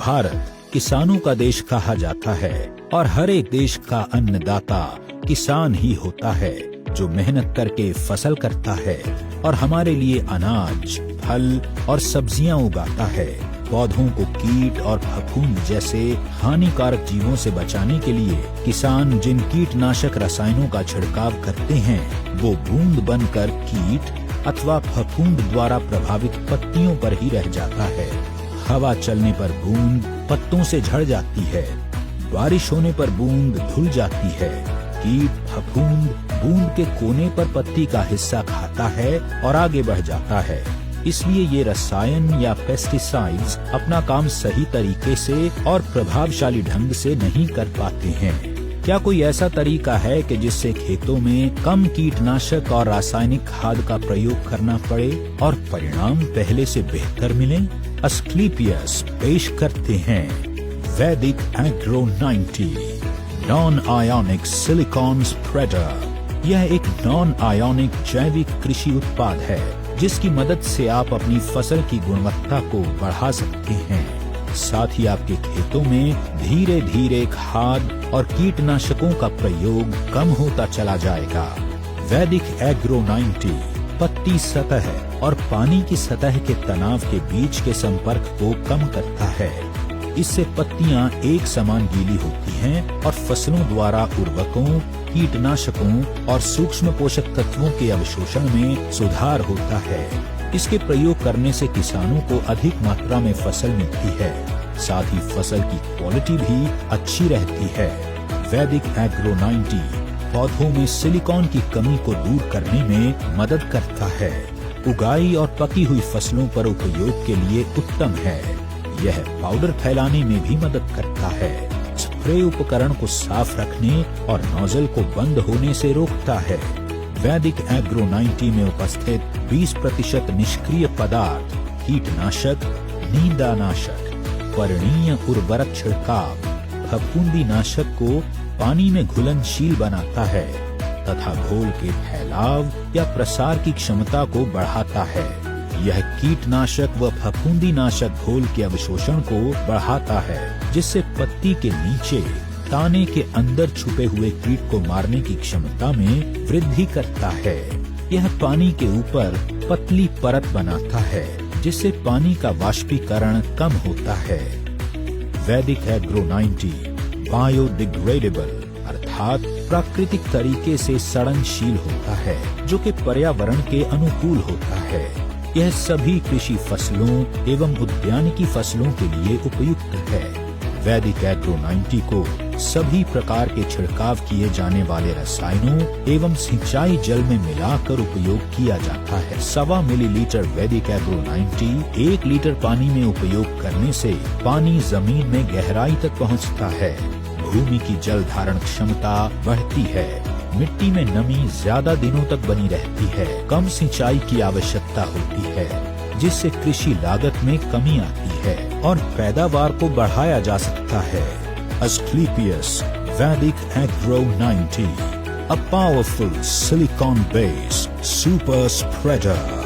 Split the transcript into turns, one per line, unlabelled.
भारत किसानों का देश कहा जाता है और हर एक देश का अन्नदाता किसान ही होता है, जो मेहनत करके फसल करता है और हमारे लिए अनाज, फल और सब्जियां उगाता है। पौधों को कीट और फफूंद जैसे हानिकारक जीवों से बचाने के लिए किसान जिन कीटनाशक रसायनों का छिड़काव करते हैं, वो बूंद बनकर कीट अथवा फफूंद द्वारा प्रभावित पत्तियों पर ही रह जाता है। हवा चलने पर बूंद पत्तों से झड़ जाती है, बारिश होने पर बूंद धुल जाती है। कीट फफूंद बूंद के कोने पर पत्ती का हिस्सा खाता है और आगे बढ़ जाता है। इसलिए ये रसायन या पेस्टिसाइड्स अपना काम सही तरीके से और प्रभावशाली ढंग से नहीं कर पाते हैं। क्या कोई ऐसा तरीका है कि जिससे खेतों में कम कीटनाशक और रासायनिक खाद का प्रयोग करना पड़े और परिणाम पहले से बेहतर मिले? अस्क्लेपियस पेश करते हैं वैदिक agro 90 non ionic silicon spreader. यह एक नॉन आयोनिक जैविक कृषि उत्पाद है जिसकी मदद से आप अपनी फसल की गुणवत्ता को बढ़ा सकते हैं। साथ ही आपके खेतों में धीरे धीरे खाद और कीटनाशकों का प्रयोग कम होता चला जाएगा। वैदिक एग्रो 90 पत्ती सतह और पानी की सतह के तनाव के बीच के संपर्क को कम करता है। इससे पत्तियां एक समान गीली होती हैं और फसलों द्वारा उर्वरकों, कीटनाशकों और सूक्ष्म पोषक तत्वों के अवशोषण में सुधार होता है। इसके प्रयोग करने से किसानों को अधिक मात्रा में फसल मिलती है, साथ ही फसल की क्वालिटी भी अच्छी रहती है। वैदिक एग्रो 90 पौधों में सिलिकॉन की कमी को दूर करने में मदद करता है। उगाई और पकी हुई फसलों पर उपयोग के लिए उत्तम है। यह पाउडर फैलाने में भी मदद करता है। स्प्रे उपकरण को साफ रखने और नोजल को बंद होने से रोकता है। वैदिक एग्रो 90 में उपस्थित 20% निष्क्रिय पदार्थ कीटनाशक, नींदानाशक, पर्णीय उर्वरक छिड़काव, फफूंदी नाशक को पानी में घुलनशील बनाता है तथा घोल के फैलाव या प्रसार की क्षमता को बढ़ाता है। यह कीटनाशक व फफूंदी नाशक घोल के अवशोषण को बढ़ाता है, जिससे पत्ती के नीचे ताने के अंदर छुपे हुए कीट को मारने की क्षमता में वृद्धि करता है। यह पानी के ऊपर पतली परत बनाता है, जिससे पानी का वाष्पीकरण कम होता है। वैदिक एग्रो 90 बायोडिग्रेडेबल अर्थात प्राकृतिक तरीके से सड़नशील होता है, जो कि पर्यावरण के अनुकूल होता है। यह सभी कृषि फसलों एवं उद्यानिकी फसलों के लिए उपयुक्त है। वैदिक एग्रो 90 को सभी प्रकार के छिड़काव किए जाने वाले रसायनों एवं सिंचाई जल में मिलाकर उपयोग किया जाता है। 1.25 मिलीलीटर वैदिक एग्रो 90 1 लीटर पानी में उपयोग करने से पानी जमीन में गहराई तक पहुंचता है। भूमि की जल धारण क्षमता बढ़ती है। मिट्टी में नमी ज्यादा दिनों तक बनी रहती है। कम सिंचाई की आवश्यकता होती है, जिससे कृषि लागत में कमी आती है और पैदावार को बढ़ाया जा सकता है। अस्क्लेपियस वैदिक agro 90 a powerful silicon based super spreader।